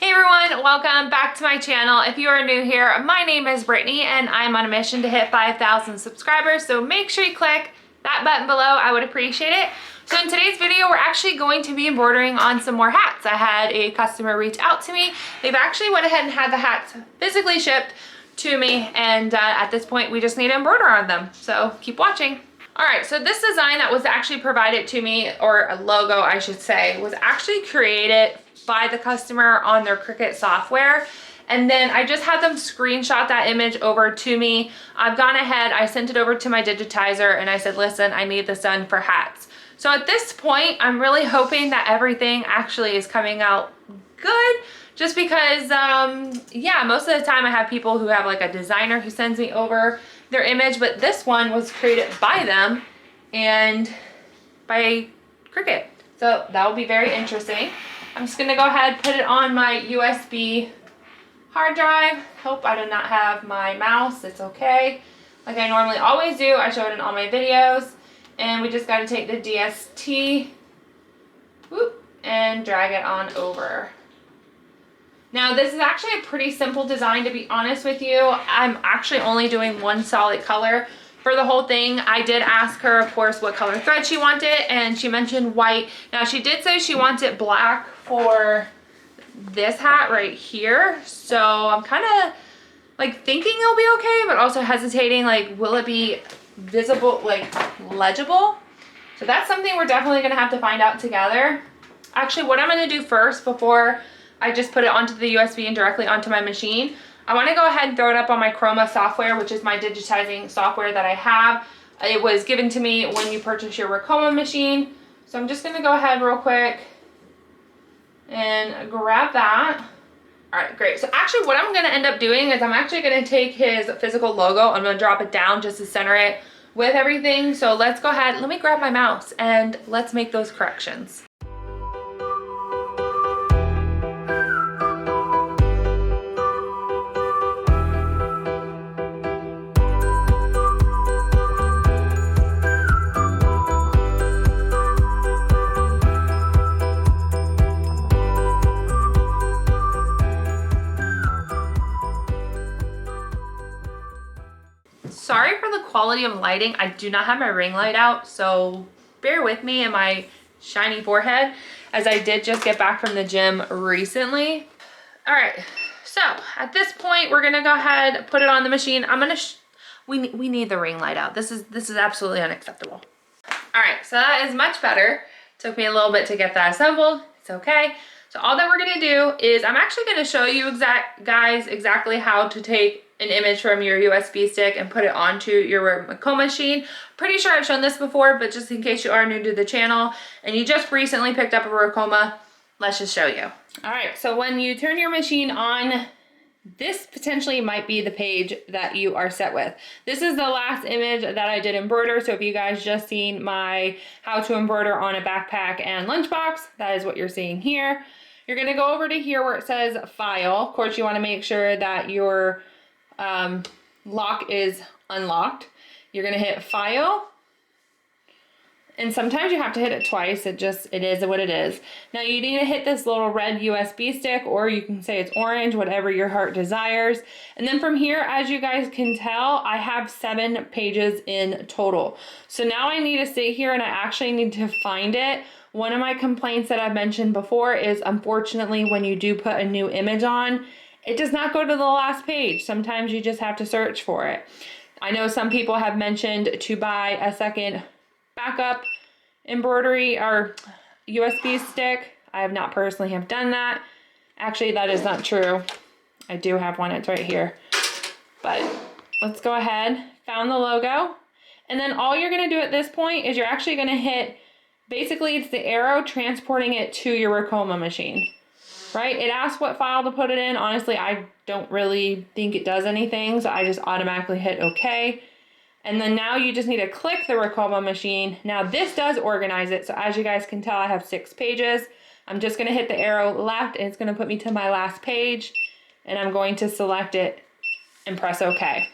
Hey everyone, welcome back to my channel. If you are new here, my name is Brittany and I'm on a mission to hit 5,000 subscribers, so make sure you click that button below. I would appreciate it. So in today's video, we're actually going to be embroidering on some more hats. I had a customer reach out to me. They've actually went ahead and had the hats physically shipped to me, and at this point we just need to embroider on them. So keep watching. All right, so this design that was actually provided to me, or a logo I should say, was actually created by the customer on their Cricut software. And then I just had them screenshot that image over to me. I've gone ahead, I sent it over to my digitizer and I said, listen, I need this done for hats. So at this point, I'm really hoping that everything actually is coming out good, just because, yeah, most of the time I have people who have like a designer who sends me over their image, but this one was created by them and by Cricut. So that will be very interesting. I'm just gonna go ahead and put it on my USB hard drive. Hope I do not have my mouse, it's okay. Like I normally always do, I show it in all my videos. And we just gotta take the DST, whoop, and drag it on over. Now this is actually a pretty simple design, to be honest with you. I'm actually only doing one solid color for the whole thing. I did ask her, of course, what color thread she wanted, and she mentioned white. Now she did say she wanted black for this hat right here. So I'm kind of like thinking it'll be okay, but also hesitating, like, will it be visible, like legible? So that's something we're definitely gonna have to find out together. Actually, what I'm gonna do first, before I just put it onto the USB and directly onto my machine, I want to go ahead and throw it up on my Chroma software, which is my digitizing software that I have. It was given to me when you purchase your Ricoma machine. So I'm just going to go ahead real quick and grab that. All right, great. So actually what I'm going to end up doing is I'm actually going to take his physical logo. I'm going to drop it down just to center it with everything. So let's go ahead. Let me grab my mouse and let's make those corrections. Sorry for the quality of lighting. I do not have my ring light out, so bear with me and my shiny forehead, as I did just get back from the gym recently. All right, so at this point, we're gonna go ahead, put it on the machine. I'm gonna, we need the ring light out. This is absolutely unacceptable. All right, so that is much better. Took me a little bit to get that assembled. It's okay. So all that we're gonna do is, I'm actually gonna show you exactly how to take an image from your USB stick and put it onto your Ricoma machine. Pretty sure I've shown this before, but just in case you are new to the channel and you just recently picked up a Ricoma, let's just show you. All right, so when you turn your machine on, this potentially might be the page that you are set with. This is the last image that I did embroider, so if you guys just seen my how to embroider on a backpack and lunchbox, that is what you're seeing here. You're gonna go over to here where it says File. Of course, you wanna make sure that your lock is unlocked. You're gonna hit File, and sometimes you have to hit it twice. It is what it is. Now you need to hit this little red USB stick, or you can say it's orange, whatever your heart desires. And then from here, as you guys can tell, I have 7 pages in total. So now I need to sit here and I actually need to find it. One of my complaints that I've mentioned before is, unfortunately, when you do put a new image on, it does not go to the last page. Sometimes you just have to search for it. I know some people have mentioned to buy a second backup embroidery or USB stick. I have not personally have done that. Actually, that is not true. I do have one, it's right here. But let's go ahead, found the logo. And then all you're gonna do at this point is you're actually gonna hit, basically it's the arrow transporting it to your Ricoma machine. Right? It asks what file to put it in. Honestly, I don't really think it does anything, so I just automatically hit OK. And then now you just need to click the Ricoma machine. Now this does organize it, so as you guys can tell, I have 6 pages. I'm just going to hit the arrow left, and it's going to put me to my last page, and I'm going to select it and press OK.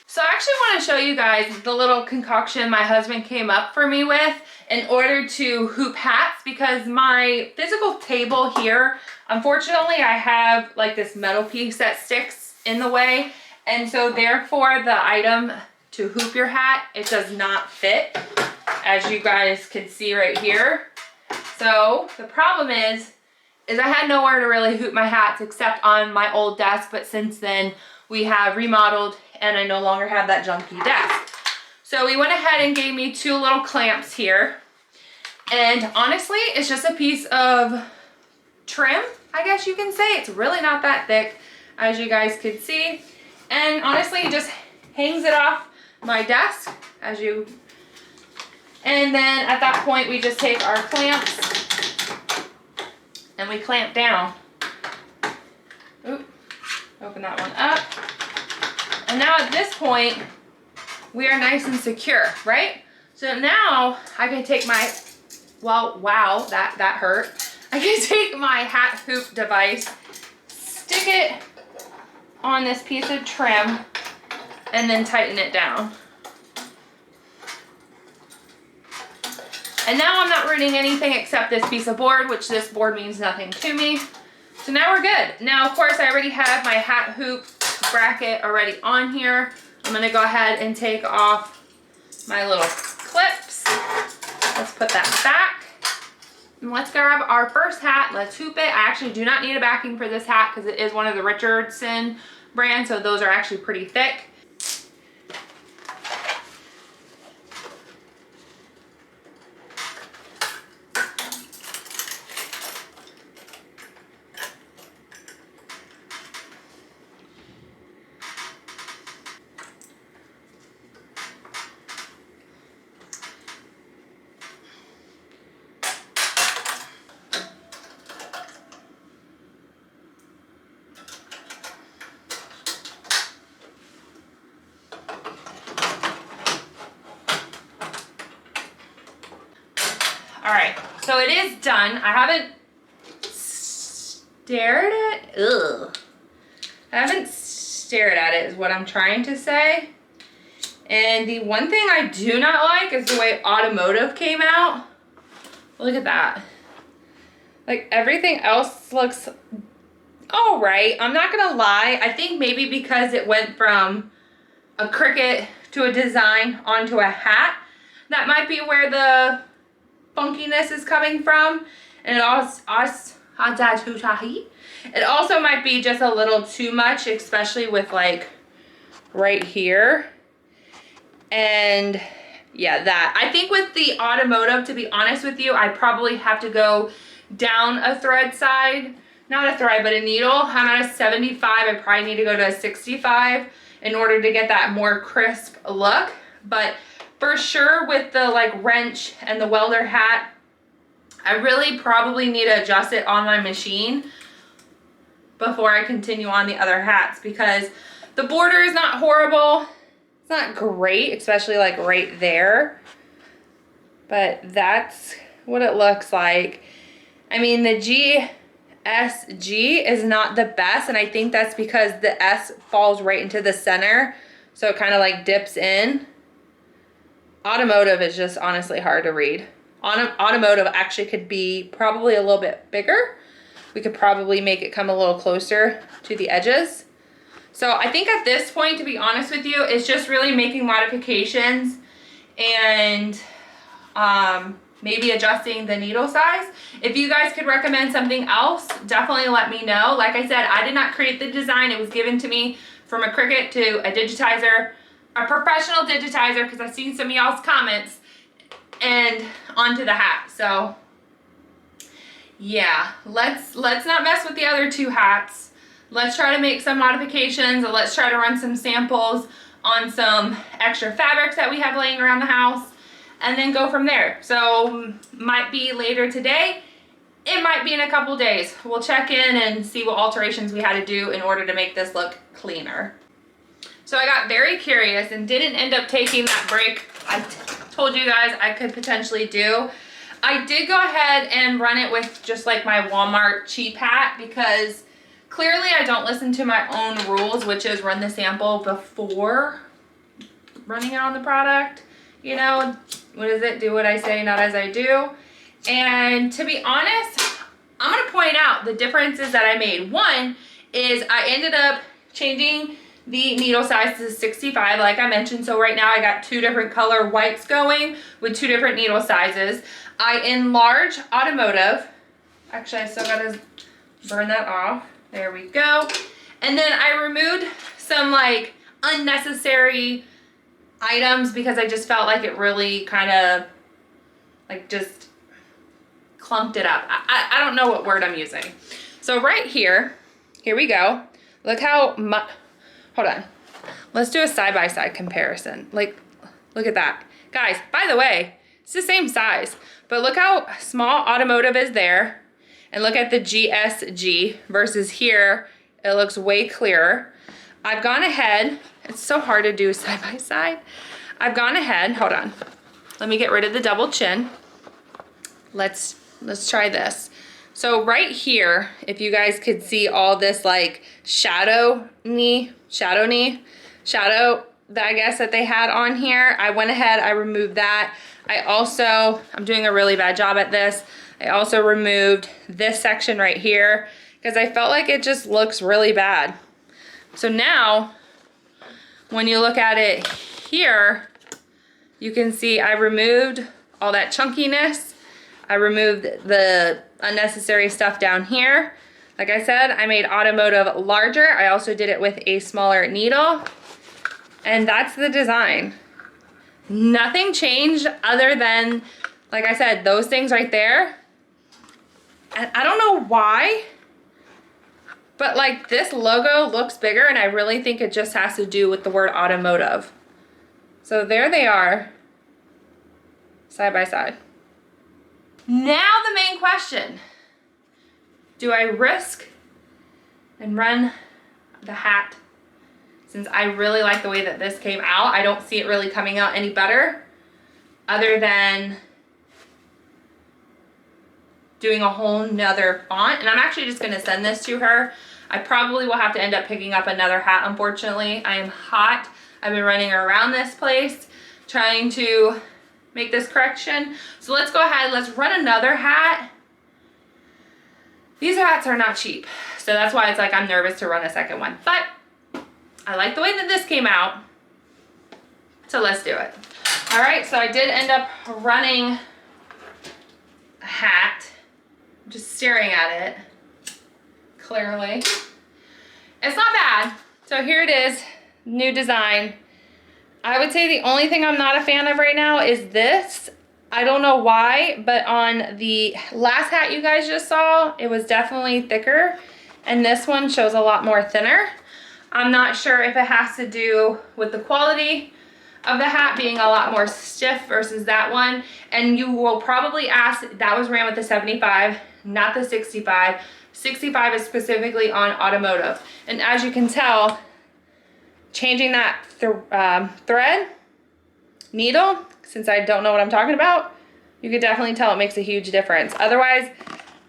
So I actually want to show you guys the little concoction my husband came up for me with in order to hoop hats, because my physical table here, unfortunately I have like this metal piece that sticks in the way, and so therefore the item to hoop your hat, it does not fit, as you guys can see right here. So the problem is I had nowhere to really hoop my hats except on my old desk, but since then we have remodeled and I no longer have that junky desk. So we went ahead and gave me two little clamps here. And honestly, it's just a piece of trim, I guess you can say. It's really not that thick, as you guys could see. And honestly, it just hangs it off my desk, and then at that point, we just take our clamps and we clamp down. Oop, open that one up. And now at this point, we are nice and secure, right? So now I can take my, well, wow, that hurt. I can take my hat hoop device, stick it on this piece of trim, and then tighten it down. And now I'm not ruining anything except this piece of board, which this board means nothing to me. So now we're good. Now, of course, I already have my hat hoop bracket already on here. I'm gonna go ahead and take off my little clips. Let's put that back. And let's grab our first hat. Let's hoop it. I actually do not need a backing for this hat because it is one of the Richardson brand, so those are actually pretty thick. All right, so it is done. I haven't stared at, I haven't stared at it is what I'm trying to say. And the one thing I do not like is the way automotive came out. Look at that. Like everything else looks all right. I'm not gonna lie. I think maybe because it went from a Cricut to a design onto a hat, that might be where the funkiness is coming from. And it also might be just a little too much, especially with like right here. And yeah, that. I think with the automotive, to be honest with you, I probably have to go down a thread side. Not a thread, but a needle. I'm at a 75. I probably need to go to a 65 in order to get that more crisp look. But for sure with the like wrench and the welder hat, I really probably need to adjust it on my machine before I continue on the other hats, because the border is not horrible. It's not great, especially like right there, but that's what it looks like. I mean, the GSG is not the best, and I think that's because the S falls right into the center, so it kind of like dips in. Automotive is just honestly hard to read. Automotive actually could be probably a little bit bigger. We could probably make it come a little closer to the edges. So I think at this point, to be honest with you, it's just really making modifications and maybe adjusting the needle size. If you guys could recommend something else, definitely let me know. Like I said, I did not create the design. It was given to me from a Cricut to a digitizer, a professional digitizer, because I've seen some of y'all's comments, and onto the hat. So yeah, let's not mess with the other two hats. Let's try to make some modifications, and let's try to run some samples on some extra fabrics that we have laying around the house, and then go from there. So might be later today, it might be in a couple days. We'll check in and see what alterations we had to do in order to make this look cleaner. So I got very curious and didn't end up taking that break I told you guys I could potentially do. I did go ahead and run it with just like my Walmart cheap hat, because clearly I don't listen to my own rules, which is run the sample before running it on the product. You know, what is it? Do what I say, not as I do. And to be honest, I'm gonna point out the differences that I made. One is I ended up changing the needle size to 65, like I mentioned. So right now I got 2 different color whites going with 2 different needle sizes. I enlarged automotive. Actually, I still gotta burn that off. There we go. And then I removed some like unnecessary items because I just felt like it really kind of like just clumped it up. I don't know what word I'm using. So right here we go. Look how much, hold on. Let's do a side-by-side comparison. Like, look at that. Guys, by the way, it's the same size, but look how small automotive is there. And look at the GSG versus here, it looks way clearer. I've gone ahead, it's so hard to do side by side. I've gone ahead, hold on. Let me get rid of the double chin. Let's try this. So right here, if you guys could see all this like shadow that I guess that they had on here, I went ahead, I removed that. I'm doing a really bad job at this. I also removed this section right here because I felt like it just looks really bad. So now, when you look at it here, you can see I removed all that chunkiness. I removed the unnecessary stuff down here. Like I said, I made automotive larger. I also did it with a smaller needle. And that's the design. Nothing changed other than, like I said, those things right there. And I don't know why, but like this logo looks bigger, and I really think it just has to do with the word automotive. So there they are, side by side. Now the main question, do I risk and run the hat? Since I really like the way that this came out, I don't see it really coming out any better other than doing a whole nother font. And I'm actually just gonna send this to her. I probably will have to end up picking up another hat, unfortunately. I am hot. I've been running around this place trying to make this correction. So let's go ahead, let's run another hat. These hats are not cheap, so that's why it's like I'm nervous to run a second one. But I like the way that this came out, so let's do it. All right, so I did end up running a hat. I'm just staring at it, clearly. It's not bad. So here it is, new design. I would say the only thing I'm not a fan of right now is this. I don't know why, but on the last hat you guys just saw, it was definitely thicker, and this one shows a lot more thinner. I'm not sure if it has to do with the quality of the hat being a lot more stiff versus that one. And you will probably ask, that was ran with the 75, not the 65. 65 is specifically on automotive. And as you can tell, changing that thread, needle, since I don't know what I'm talking about, you could definitely tell it makes a huge difference. Otherwise,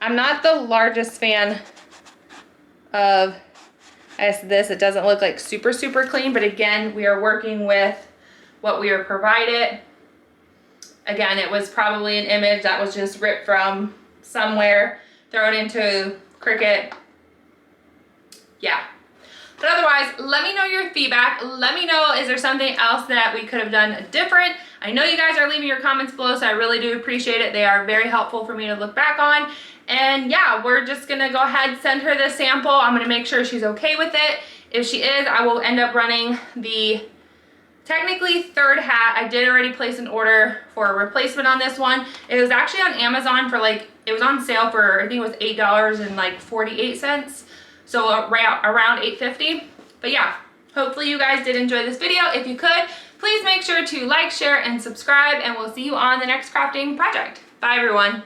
I'm not the largest fan of this. It doesn't look like super clean, but again, we are working with what we are provided. Again, it was probably an image that was just ripped from somewhere, thrown into Cricut. Yeah. But otherwise, let me know your feedback. Let me know, is there something else that we could have done different? I know you guys are leaving your comments below, so I really do appreciate it. They are very helpful for me to look back on. And yeah, we're just gonna go ahead, send her the sample. I'm gonna make sure she's okay with it. If she is, I will end up running the technically third hat. I did already place an order for a replacement on this one. It was actually on Amazon for like, it was on sale for, I think it was $8.48. So around $8.50. But yeah, hopefully you guys did enjoy this video. If you could, please make sure to like, share, and subscribe, and we'll see you on the next crafting project. Bye everyone.